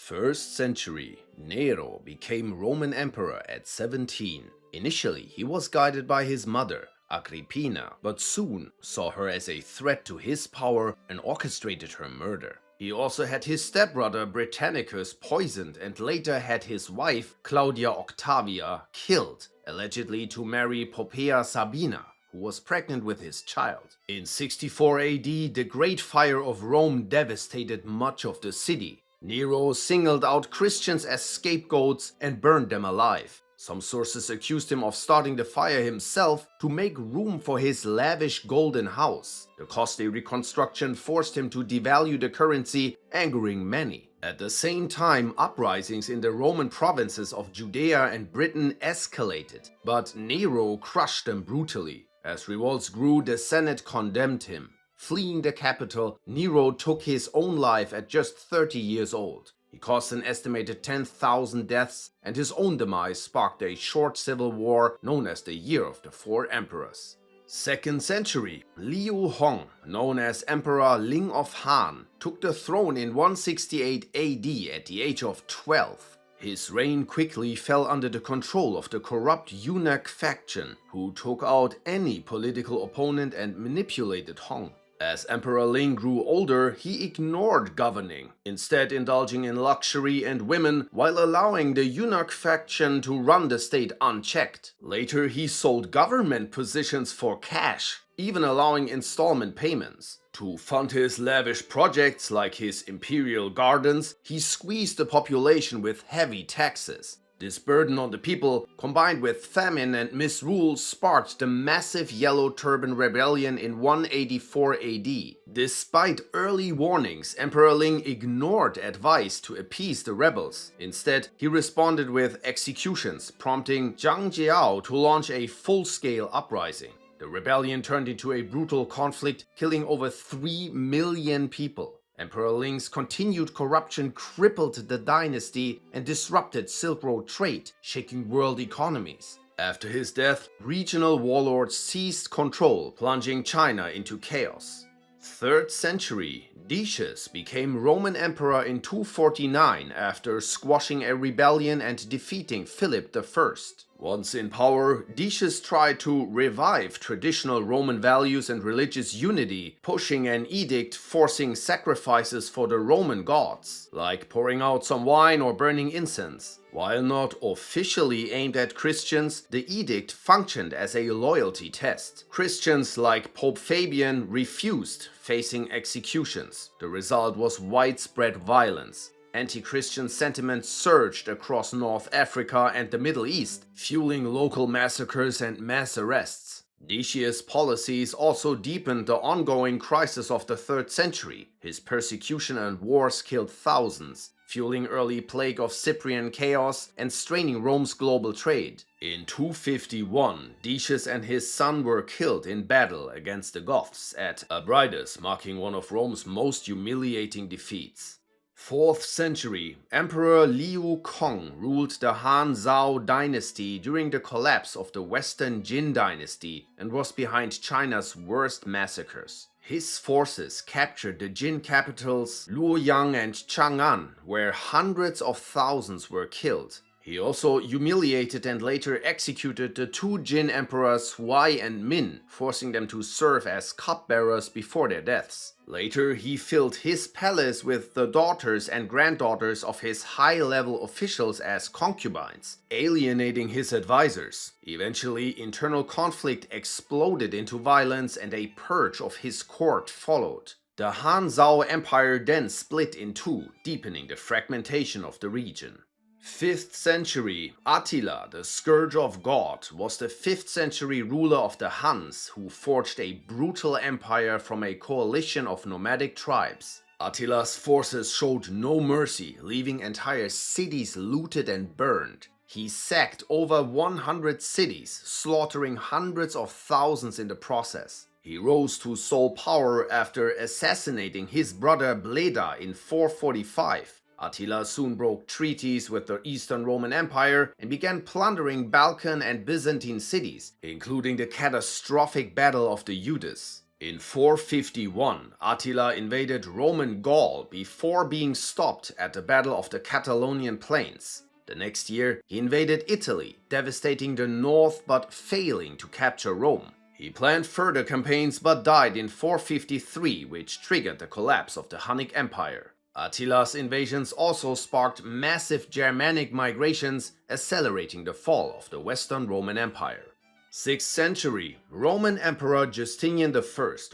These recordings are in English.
1st century, Nero became Roman emperor at 17. Initially, he was guided by his mother, Agrippina, but soon saw her as a threat to his power and orchestrated her murder. He also had his stepbrother Britannicus poisoned and later had his wife, Claudia Octavia, killed, allegedly to marry Poppaea Sabina, who was pregnant with his child. In 64 AD, the Great Fire of Rome devastated much of the city. Nero singled out Christians as scapegoats and burned them alive. Some sources accused him of starting the fire himself to make room for his lavish golden house. The costly reconstruction forced him to devalue the currency, angering many. At the same time, uprisings in the Roman provinces of Judea and Britain escalated, but Nero crushed them brutally. As revolts grew, the Senate condemned him. Fleeing the capital, Nero took his own life at just 30 years old. He caused an estimated 10,000 deaths, and his own demise sparked a short civil war known as the Year of the Four Emperors. 2nd century, Liu Hong, known as Emperor Ling of Han, took the throne in 168 AD at the age of 12. His reign quickly fell under the control of the corrupt eunuch faction, who took out any political opponent and manipulated Hong. As Emperor Ling grew older, he ignored governing, instead indulging in luxury and women while allowing the eunuch faction to run the state unchecked. Later, he sold government positions for cash, even allowing installment payments. To fund his lavish projects like his imperial gardens, he squeezed the population with heavy taxes. This burden on the people, combined with famine and misrule, sparked the massive Yellow Turban Rebellion in 184 AD. Despite early warnings, Emperor Ling ignored advice to appease the rebels. Instead, he responded with executions, prompting Zhang Jiao to launch a full-scale uprising. The rebellion turned into a brutal conflict, killing over 3 million people. Emperor Ling's continued corruption crippled the dynasty and disrupted Silk Road trade, shaking world economies. After his death, regional warlords seized control, plunging China into chaos. 3rd century, Decius became Roman emperor in 249 after squashing a rebellion and defeating Philip I. Once in power, Decius tried to revive traditional Roman values and religious unity, pushing an edict forcing sacrifices for the Roman gods, like pouring out some wine or burning incense. While not officially aimed at Christians, the edict functioned as a loyalty test. Christians like Pope Fabian refused, facing executions. The result was widespread violence. Anti-Christian sentiment surged across North Africa and the Middle East, fueling local massacres and mass arrests. Decius' policies also deepened the ongoing crisis of the 3rd century. His persecution and wars killed thousands, fueling early plague of Cyprian chaos and straining Rome's global trade. In 251, Decius and his son were killed in battle against the Goths at Abrides, marking one of Rome's most humiliating defeats. 4th century, Emperor Liu Kong ruled the Han Zhao dynasty during the collapse of the Western Jin dynasty and was behind China's worst massacres. His forces captured the Jin capitals Luoyang and Chang'an, where hundreds of thousands were killed. He also humiliated and later executed the 2 Jin emperors Huai and Min, forcing them to serve as cupbearers before their deaths. Later, he filled his palace with the daughters and granddaughters of his high-level officials as concubines, alienating his advisors. Eventually, internal conflict exploded into violence and a purge of his court followed. The Han Zhao Empire then split in two, deepening the fragmentation of the region. 5th century, Attila, the Scourge of God, was the 5th century ruler of the Huns who forged a brutal empire from a coalition of nomadic tribes. Attila's forces showed no mercy, leaving entire cities looted and burned. He sacked over 100 cities, slaughtering hundreds of thousands in the process. He rose to sole power after assassinating his brother Bleda in 445. Attila soon broke treaties with the Eastern Roman Empire and began plundering Balkan and Byzantine cities, including the catastrophic Battle of the Eudes. In 451, Attila invaded Roman Gaul before being stopped at the Battle of the Catalonian Plains. The next year, he invaded Italy, devastating the north but failing to capture Rome. He planned further campaigns but died in 453, which triggered the collapse of the Hunnic Empire. Attila's invasions also sparked massive Germanic migrations, accelerating the fall of the Western Roman Empire. 6th century, Roman Emperor Justinian I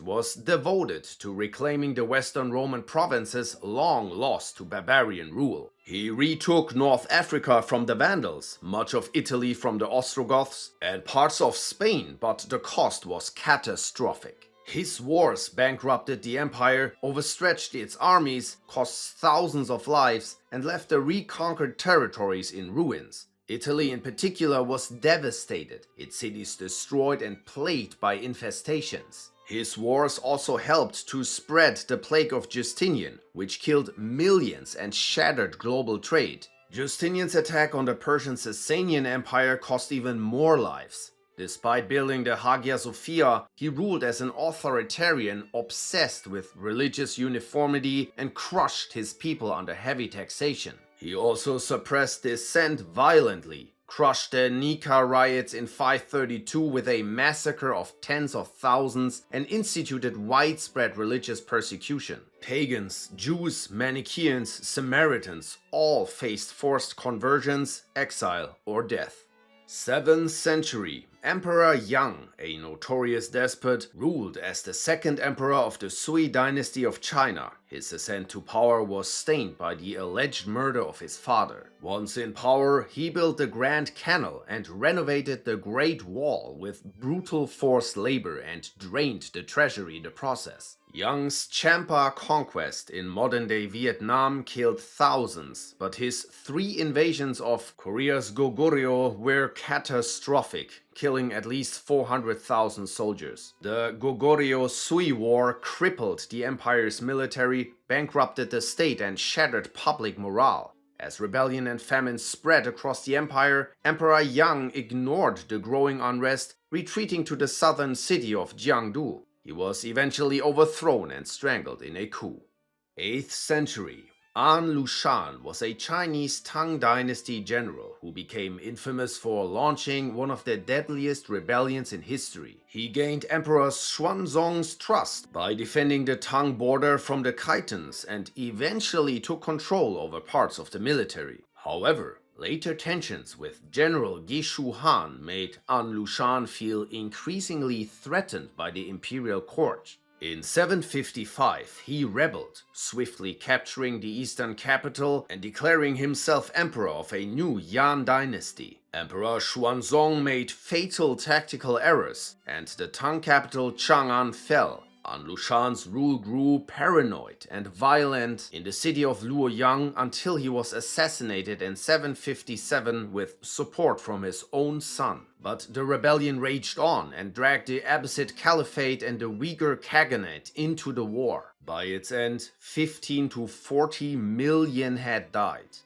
was devoted to reclaiming the Western Roman provinces long lost to barbarian rule. He retook North Africa from the Vandals, much of Italy from the Ostrogoths, and parts of Spain, but the cost was catastrophic. His wars bankrupted the empire, overstretched its armies, cost thousands of lives, and left the reconquered territories in ruins. Italy in particular was devastated, its cities destroyed and plagued by infestations. His wars also helped to spread the plague of Justinian, which killed millions and shattered global trade. Justinian's attack on the Persian Sasanian Empire cost even more lives. Despite building the Hagia Sophia, he ruled as an authoritarian obsessed with religious uniformity and crushed his people under heavy taxation. He also suppressed dissent violently, crushed the Nika riots in 532 with a massacre of tens of thousands, and instituted widespread religious persecution. Pagans, Jews, Manichaeans, Samaritans all faced forced conversions, exile, or death. 7th century, Emperor Yang, a notorious despot, ruled as the second emperor of the Sui dynasty of China. His ascent to power was stained by the alleged murder of his father. Once in power, he built the Grand Canal and renovated the Great Wall with brutal forced labor and drained the treasury in the process. Yang's Champa conquest in modern-day Vietnam killed thousands, but his 3 invasions of Korea's Goguryeo were catastrophic, killing at least 400,000 soldiers. The Goguryeo-Sui War crippled the empire's military, bankrupted the state, and shattered public morale. As rebellion and famine spread across the empire, Emperor Yang ignored the growing unrest, retreating to the southern city of Jiangdu. He was eventually overthrown and strangled in a coup. 8th century, An Lushan was a Chinese Tang dynasty general who became infamous for launching one of the deadliest rebellions in history. He gained Emperor Xuanzong's trust by defending the Tang border from the Khitans and eventually took control over parts of the military. However, later tensions with General Gishu Han made An Lushan feel increasingly threatened by the imperial court. In 755, he rebelled, swiftly capturing the eastern capital and declaring himself emperor of a new Yan dynasty. Emperor Xuanzong made fatal tactical errors, and the Tang capital Chang'an fell. An Lushan's rule grew paranoid and violent in the city of Luoyang until he was assassinated in 757 with support from his own son. But the rebellion raged on and dragged the Abbasid Caliphate and the Uyghur Khaganate into the war. By its end, 15 to 40 million had died.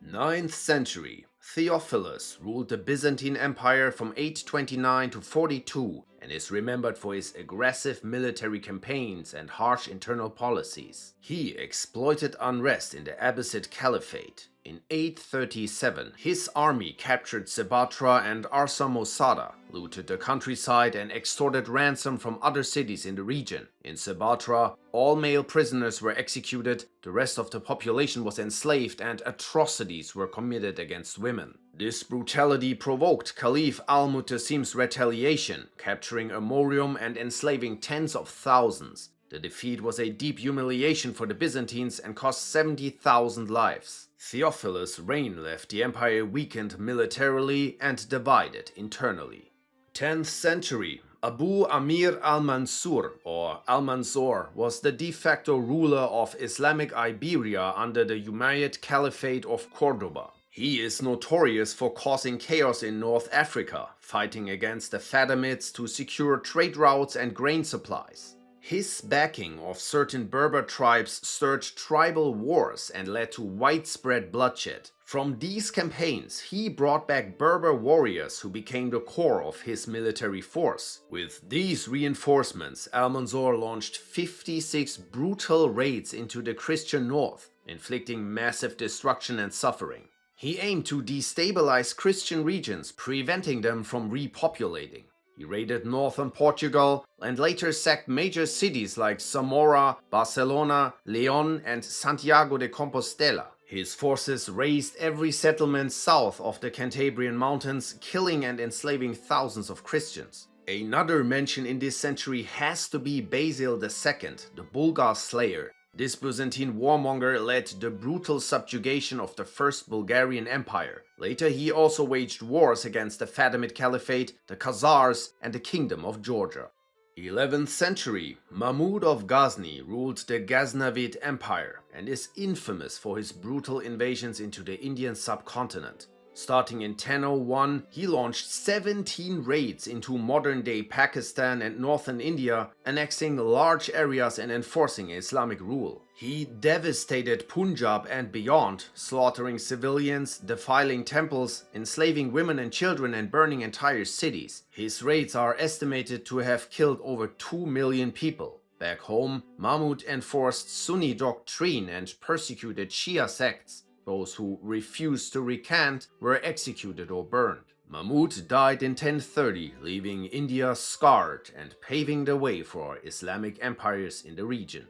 9th century, Theophilus ruled the Byzantine Empire from 829 to 42 and is remembered for his aggressive military campaigns and harsh internal policies. He exploited unrest in the Abbasid Caliphate. In 837, his army captured Sebatra and Arsamosada, looted the countryside and extorted ransom from other cities in the region. In Sebatra, all male prisoners were executed, the rest of the population was enslaved, and atrocities were committed against women. This brutality provoked Caliph al-Mutasim's retaliation, capturing Amorium and enslaving tens of thousands. The defeat was a deep humiliation for the Byzantines and cost 70,000 lives. Theophilus' reign left the empire weakened militarily and divided internally. 10th century, Abu Amir al-Mansur, or al-Mansur, was the de facto ruler of Islamic Iberia under the Umayyad Caliphate of Cordoba. He is notorious for causing chaos in North Africa, fighting against the Fatimids to secure trade routes and grain supplies. His backing of certain Berber tribes stirred tribal wars and led to widespread bloodshed. From these campaigns, he brought back Berber warriors who became the core of his military force. With these reinforcements, Almanzor launched 56 brutal raids into the Christian north, inflicting massive destruction and suffering. He aimed to destabilize Christian regions, preventing them from repopulating. He raided northern Portugal and later sacked major cities like Zamora, Barcelona, Leon, and Santiago de Compostela. His forces razed every settlement south of the Cantabrian Mountains, killing and enslaving thousands of Christians. Another mention in this century has to be Basil II, the Bulgar slayer. This Byzantine warmonger led the brutal subjugation of the First Bulgarian Empire. Later he also waged wars against the Fatimid Caliphate, the Khazars, and the Kingdom of Georgia. 11th century, Mahmud of Ghazni ruled the Ghaznavid Empire and is infamous for his brutal invasions into the Indian subcontinent. Starting in 1001, he launched 17 raids into modern-day Pakistan and northern India, annexing large areas and enforcing Islamic rule. He devastated Punjab and beyond, slaughtering civilians, defiling temples, enslaving women and children, and burning entire cities. His raids are estimated to have killed over 2 million people. Back home, Mahmud enforced Sunni doctrine and persecuted Shia sects. Those who refused to recant were executed or burned. Mahmud died in 1030, leaving India scarred and paving the way for Islamic empires in the region.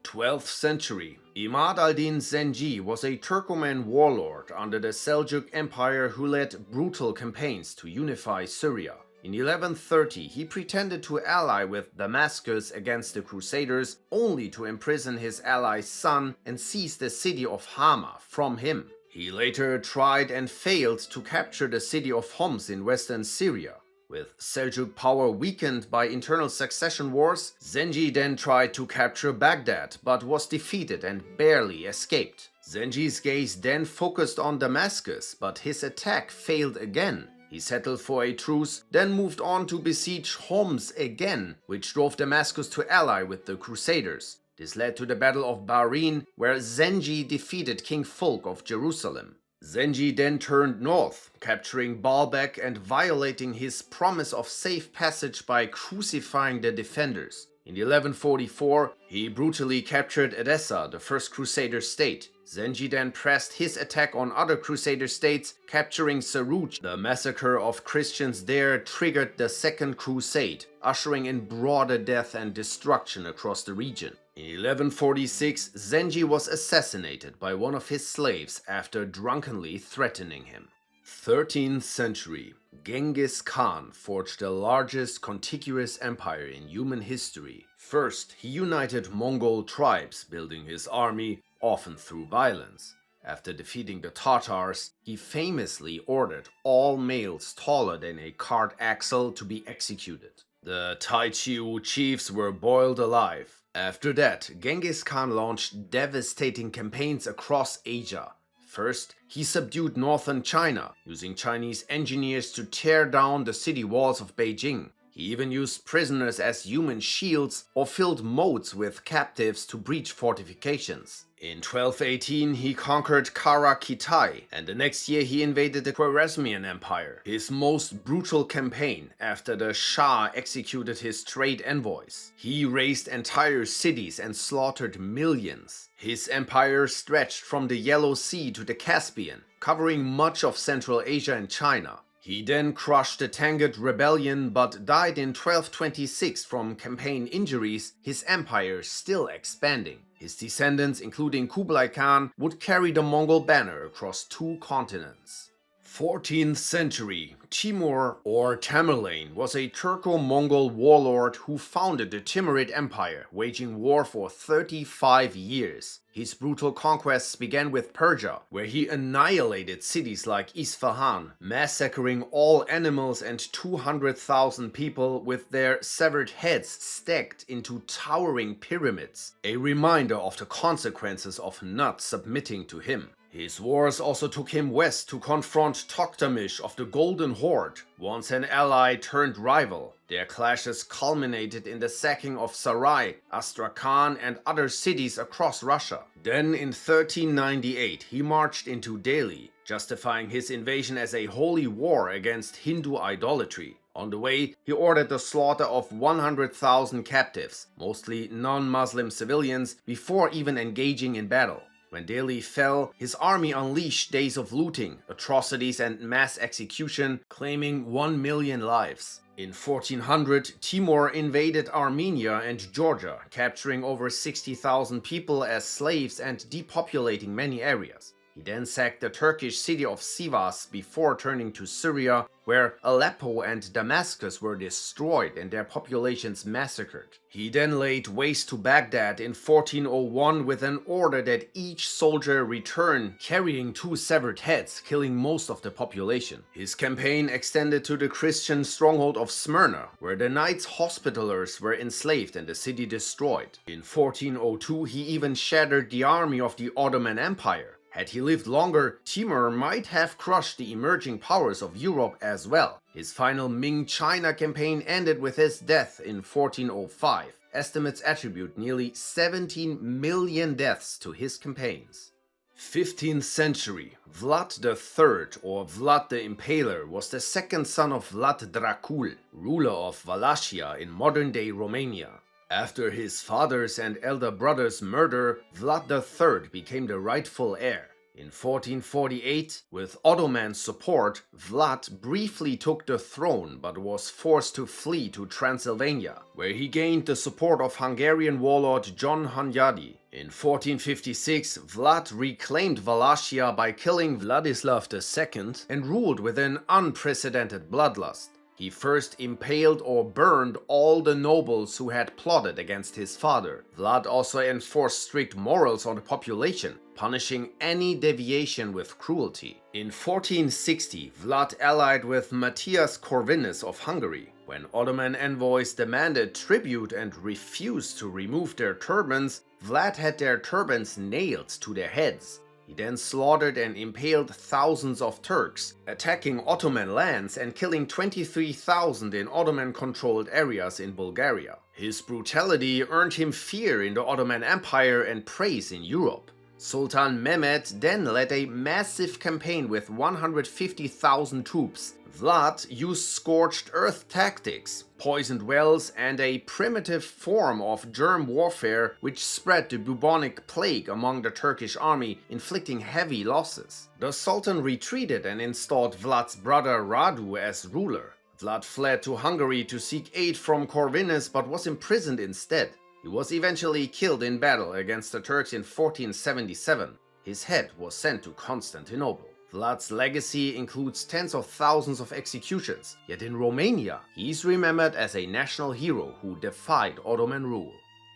12th century, Imad al-Din Zengi was a Turkoman warlord under the Seljuk Empire who led brutal campaigns to unify Syria. In 1130, he pretended to ally with Damascus against the Crusaders, only to imprison his ally's son and seize the city of Hama from him. He later tried and failed to capture the city of Homs in western Syria. With Seljuk power weakened by internal succession wars, Zengi then tried to capture Baghdad, but was defeated and barely escaped. Zengi's gaze then focused on Damascus, but his attack failed again. He settled for a truce, then moved on to besiege Homs again, which drove Damascus to ally with the Crusaders. This led to the Battle of Bahrain, where Zengi defeated King Fulk of Jerusalem. Zengi then turned north, capturing Baalbek and violating his promise of safe passage by crucifying the defenders. In 1144, he brutally captured Edessa, the first Crusader state. Zengi then pressed his attack on other Crusader states, capturing Saruj. The massacre of Christians there triggered the Second Crusade, ushering in broader death and destruction across the region. In 1146, Zengi was assassinated by one of his slaves after drunkenly threatening him. 13th century, Genghis Khan forged the largest contiguous empire in human history. First, he united Mongol tribes, building his army, often through violence. After defeating the Tatars, he famously ordered all males taller than a cart axle to be executed. The Taichiu chiefs were boiled alive. After that, Genghis Khan launched devastating campaigns across Asia. First, he subdued northern China, using Chinese engineers to tear down the city walls of Beijing. He even used prisoners as human shields or filled moats with captives to breach fortifications. In 1218, he conquered Kara Kitai, and the next year he invaded the Khwarezmian Empire, his most brutal campaign after the Shah executed his trade envoys. He razed entire cities and slaughtered millions. His empire stretched from the Yellow Sea to the Caspian, covering much of Central Asia and China. He then crushed the Tangut rebellion but died in 1226 from campaign injuries, his empire still expanding. His descendants, including Kublai Khan, would carry the Mongol banner across 2 continents. 14th century, Timur or Tamerlane was a Turco-Mongol warlord who founded the Timurid Empire, waging war for 35 years. His brutal conquests began with Persia, where he annihilated cities like Isfahan, massacring all animals and 200,000 people with their severed heads stacked into towering pyramids, a reminder of the consequences of not submitting to him. His wars also took him west to confront Toktamish of the Golden Horde, once an ally turned rival. Their clashes culminated in the sacking of Sarai, Astrakhan, and other cities across Russia. Then in 1398 he marched into Delhi, justifying his invasion as a holy war against Hindu idolatry. On the way, he ordered the slaughter of 100,000 captives, mostly non-Muslim civilians, before even engaging in battle. When Delhi fell, his army unleashed days of looting, atrocities, and mass execution, claiming 1 million lives. In 1400, Timur invaded Armenia and Georgia, capturing over 60,000 people as slaves and depopulating many areas. He then sacked the Turkish city of Sivas before turning to Syria, where Aleppo and Damascus were destroyed and their populations massacred. He then laid waste to Baghdad in 1401 with an order that each soldier return carrying 2 severed heads, killing most of the population. His campaign extended to the Christian stronghold of Smyrna, where the Knights Hospitallers were enslaved and the city destroyed. In 1402 he even shattered the army of the Ottoman Empire. Had he lived longer, Timur might have crushed the emerging powers of Europe as well. His final Ming-China campaign ended with his death in 1405. Estimates attribute nearly 17 million deaths to his campaigns. 15th century, Vlad III, or Vlad the Impaler, was the second son of Vlad Dracul, ruler of Wallachia in modern-day Romania. After his father's and elder brother's murder, Vlad III became the rightful heir. In 1448, with Ottoman support, Vlad briefly took the throne but was forced to flee to Transylvania, where he gained the support of Hungarian warlord John Hunyadi. In 1456, Vlad reclaimed Wallachia by killing Vladislav II and ruled with an unprecedented bloodlust. He first impaled or burned all the nobles who had plotted against his father. Vlad also enforced strict morals on the population, punishing any deviation with cruelty. In 1460, Vlad allied with Matthias Corvinus of Hungary. When Ottoman envoys demanded tribute and refused to remove their turbans, Vlad had their turbans nailed to their heads. He then slaughtered and impaled thousands of Turks, attacking Ottoman lands and killing 23,000 in Ottoman-controlled areas in Bulgaria. His brutality earned him fear in the Ottoman Empire and praise in Europe. Sultan Mehmed then led a massive campaign with 150,000 troops. Vlad used scorched earth tactics, poisoned wells, and a primitive form of germ warfare which spread the bubonic plague among the Turkish army, inflicting heavy losses. The Sultan retreated and installed Vlad's brother Radu as ruler. Vlad fled to Hungary to seek aid from Corvinus but was imprisoned instead. He was eventually killed in battle against the Turks in 1477. His head was sent to Constantinople. Vlad's legacy includes tens of thousands of executions, yet in Romania, he's remembered as a national hero who defied Ottoman rule.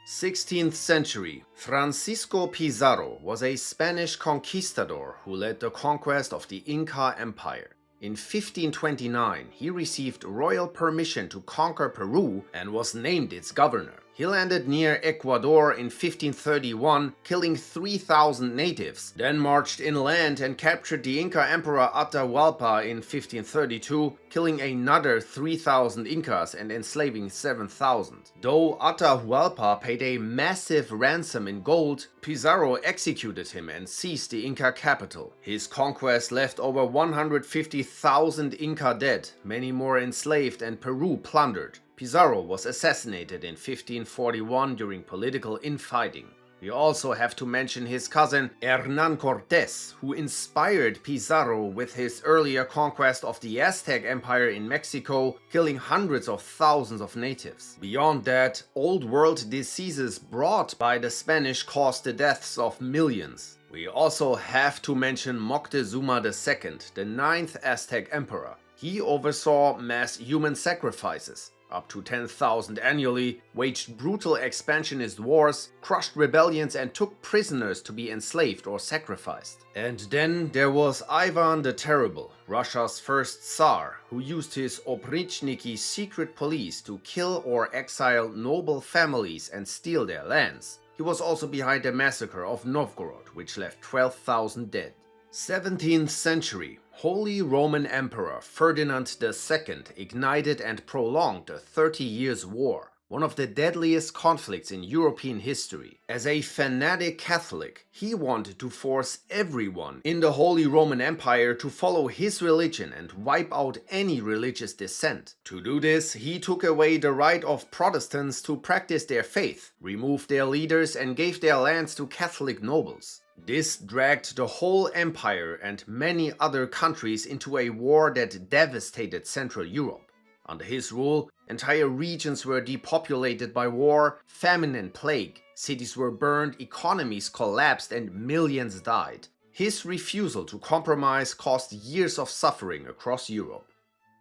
16th century, Francisco Pizarro was a Spanish conquistador who led the conquest of the Inca Empire. In 1529, he received royal permission to conquer Peru and was named its governor. He landed near Ecuador in 1531, killing 3,000 natives, then marched inland and captured the Inca Emperor Atahualpa in 1532, killing another 3,000 Incas and enslaving 7,000. Though Atahualpa paid a massive ransom in gold, Pizarro executed him and seized the Inca capital. His conquest left over 150,000 Inca dead, many more enslaved, and Peru plundered. Pizarro was assassinated in 1541 during political infighting. We also have to mention his cousin Hernán Cortés, who inspired Pizarro with his earlier conquest of the Aztec Empire in Mexico, killing hundreds of thousands of natives. Beyond that, Old World diseases brought by the Spanish caused the deaths of millions. We also have to mention Moctezuma II, the 9th Aztec Emperor. He oversaw mass human sacrifices, up to 10,000 annually, waged brutal expansionist wars, crushed rebellions, and took prisoners to be enslaved or sacrificed. And then there was Ivan the Terrible, Russia's first Tsar, who used his Oprichniki secret police to kill or exile noble families and steal their lands. He was also behind the massacre of Novgorod, which left 12,000 dead. 17th century, Holy Roman Emperor Ferdinand II ignited and prolonged the 30 Years' War, one of the deadliest conflicts in European history. As a fanatic Catholic, he wanted to force everyone in the Holy Roman Empire to follow his religion and wipe out any religious dissent. To do this, he took away the right of Protestants to practice their faith, removed their leaders, and gave their lands to Catholic nobles. This dragged the whole empire and many other countries into a war that devastated Central Europe. Under his rule, entire regions were depopulated by war, famine and plague, cities were burned, economies collapsed and millions died. His refusal to compromise caused years of suffering across Europe.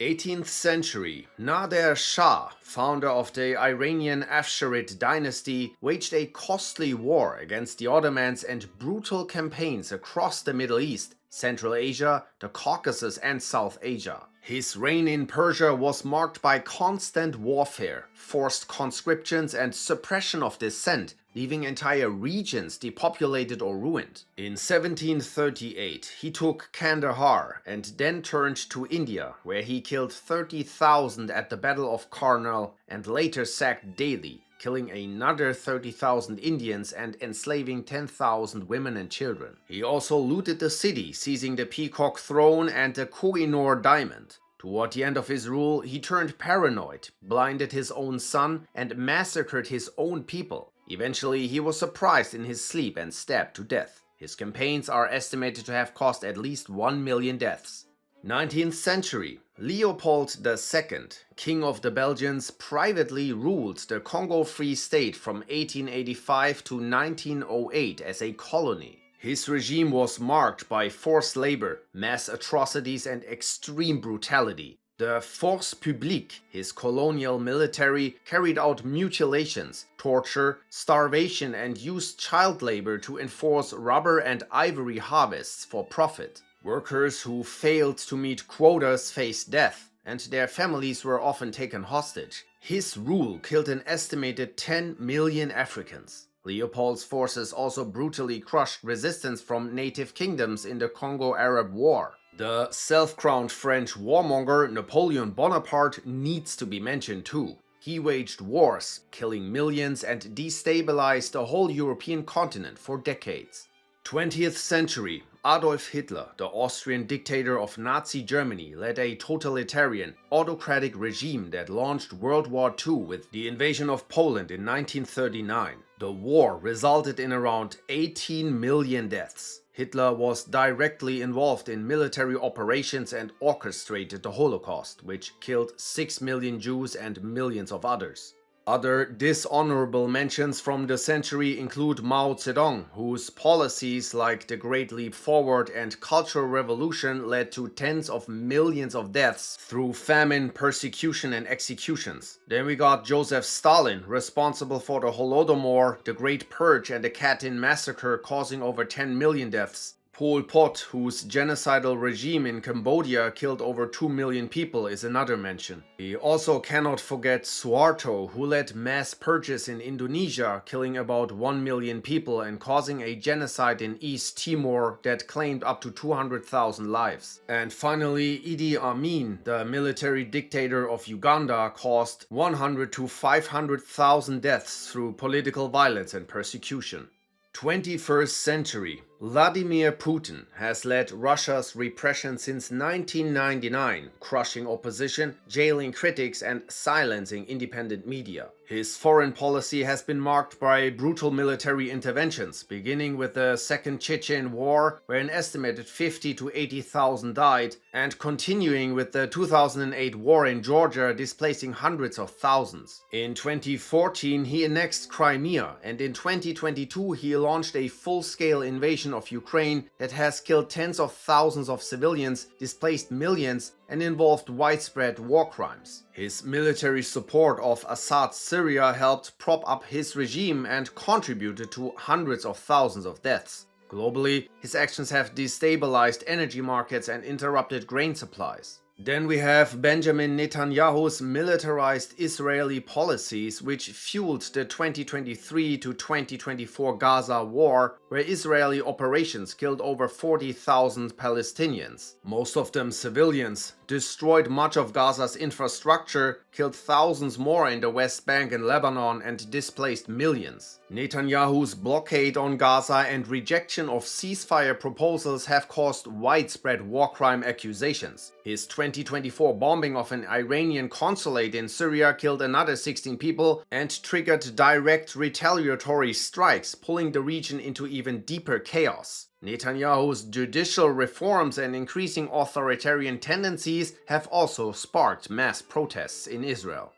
18th century, Nader Shah, founder of the Iranian Afsharid dynasty, waged a costly war against the Ottomans and brutal campaigns across the Middle East, Central Asia, the Caucasus and South Asia. His reign in Persia was marked by constant warfare, forced conscriptions and suppression of dissent, leaving entire regions depopulated or ruined. In 1738, he took Kandahar and then turned to India, where he killed 30,000 at the Battle of Karnal and later sacked Delhi, killing another 30,000 Indians and enslaving 10,000 women and children. He also looted the city, seizing the Peacock Throne and the Koh-i-Noor Diamond. Toward the end of his rule, he turned paranoid, blinded his own son, and massacred his own people. Eventually, he was surprised in his sleep and stabbed to death. His campaigns are estimated to have cost at least 1 million deaths. 19th century, Leopold II, King of the Belgians, privately ruled the Congo Free State from 1885 to 1908 as a colony. His regime was marked by forced labor, mass atrocities and extreme brutality. The Force Publique, his colonial military, carried out mutilations, torture, starvation and used child labor to enforce rubber and ivory harvests for profit. Workers who failed to meet quotas faced death, and their families were often taken hostage. His rule killed an estimated 10 million Africans. Leopold's forces also brutally crushed resistance from native kingdoms in the Congo-Arab War. The self-crowned French warmonger Napoleon Bonaparte needs to be mentioned too. He waged wars, killing millions and destabilized the whole European continent for decades. 20th century, Adolf Hitler, the Austrian dictator of Nazi Germany, led a totalitarian, autocratic regime that launched World War II with the invasion of Poland in 1939. The war resulted in around 18 million deaths. Hitler was directly involved in military operations and orchestrated the Holocaust, which killed 6 million Jews and millions of others. Other dishonorable mentions from the century include Mao Zedong, whose policies like the Great Leap Forward and Cultural Revolution led to tens of millions of deaths through famine, persecution and executions. Then we got Joseph Stalin, responsible for the Holodomor, the Great Purge and the Katyn massacre causing over 10 million deaths. Pol Pot, whose genocidal regime in Cambodia killed over 2 million people, is another mention. We also cannot forget Suharto, who led mass purges in Indonesia, killing about 1 million people and causing a genocide in East Timor that claimed up to 200,000 lives. And finally, Idi Amin, the military dictator of Uganda, caused 100 to 500,000 deaths through political violence and persecution. 21st century, Vladimir Putin has led Russia's repression since 1999, crushing opposition, jailing critics and silencing independent media. His foreign policy has been marked by brutal military interventions, beginning with the Second Chechen War, where an estimated 50 to 80,000 died, and continuing with the 2008 war in Georgia, displacing hundreds of thousands. In 2014, he annexed Crimea, and in 2022 he launched a full-scale invasion of Ukraine that has killed tens of thousands of civilians, displaced millions, and involved widespread war crimes. His military support of Assad's Syria helped prop up his regime and contributed to hundreds of thousands of deaths. Globally, his actions have destabilized energy markets and interrupted grain supplies. Then we have Benjamin Netanyahu's militarized Israeli policies, which fueled the 2023 to 2024 Gaza war, where Israeli operations killed over 40,000 Palestinians, most of them civilians, destroyed much of Gaza's infrastructure, killed thousands more in the West Bank and Lebanon, and displaced millions. Netanyahu's blockade on Gaza and rejection of ceasefire proposals have caused widespread war crime accusations. His 2024 bombing of an Iranian consulate in Syria killed another 16 people and triggered direct retaliatory strikes, pulling the region into even deeper chaos. Netanyahu's judicial reforms and increasing authoritarian tendencies have also sparked mass protests in Israel.